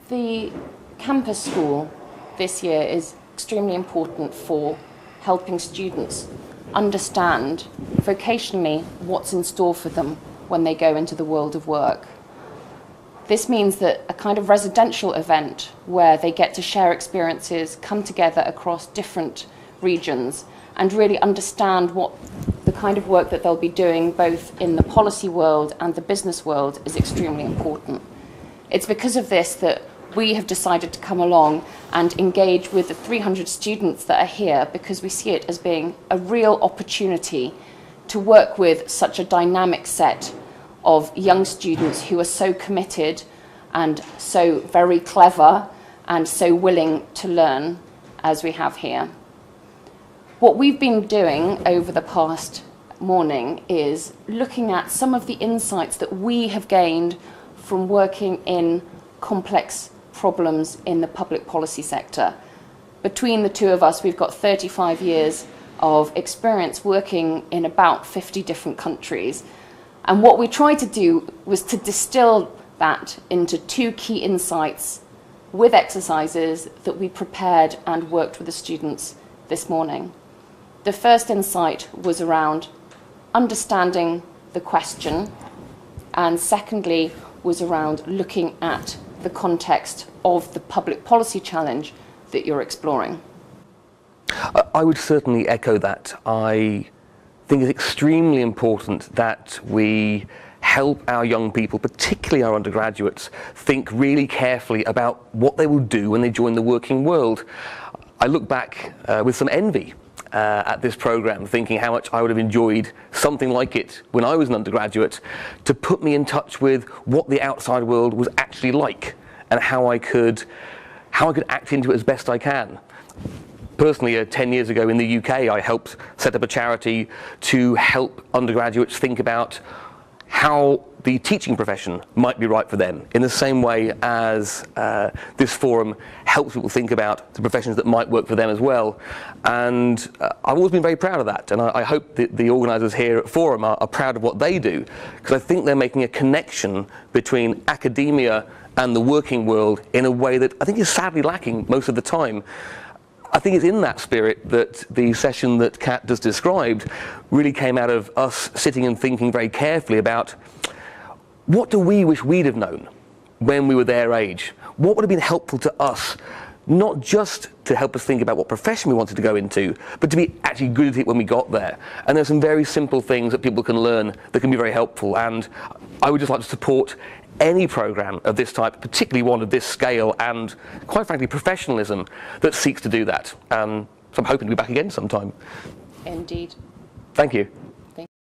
The campus school this year is extremely important for helping students understand vocationally what's in store for them when they go into the world of work. This means that a kind of residential event where they get to share experiences, come together across different regions, and really understand what the kind of work that they'll be doing both in the policy world and the business world is extremely important. It's because of this that we have decided to come along and engage with the 300 students that are here, because we see it as being a real opportunity to work with such a dynamic set of young students who are so committed and so very clever and so willing to learn as we have here. What we've been doing over the past morning is looking at some of the insights that we have gained from working in complex problems in the public policy sector. Between the two of us, we've got 35 years of experience working in about 50 different countries. And what we tried to do was to distill that into two key insights with exercises that we prepared and worked with the students this morning. The first insight was around understanding the question, and secondly was around looking at the context of the public policy challenge that you're exploring. I would certainly echo that. I think it's extremely important that we help our young people, particularly our undergraduates, think really carefully about what they will do when they join the working world. I look back with some envy at this program, thinking how much I would have enjoyed something like it when I was an undergraduate, to put me in touch with what the outside world was actually like and how I could act into it as best I can. Personally, 10 years ago in the UK, I helped set up a charity to help undergraduates think about how the teaching profession might be right for them, in the same way as this forum helps people think about the professions that might work for them as well. And I've always been very proud of that, and I hope that the organisers here at Forum are proud of what they do, because I think they're making a connection between academia and the working world in a way that I think is sadly lacking most of the time. I think it's in that spirit that the session that Kat just described really came out of us sitting and thinking very carefully about what do we wish we'd have known when we were their age? What would have been helpful to us, not just to help us think about what profession we wanted to go into, but to be actually good at it when we got there. And there's some very simple things that people can learn that can be very helpful, and I would just like to support any program of this type, particularly one of this scale and, quite frankly, professionalism that seeks to do that. So I'm hoping to be back again sometime. Indeed. Thank you.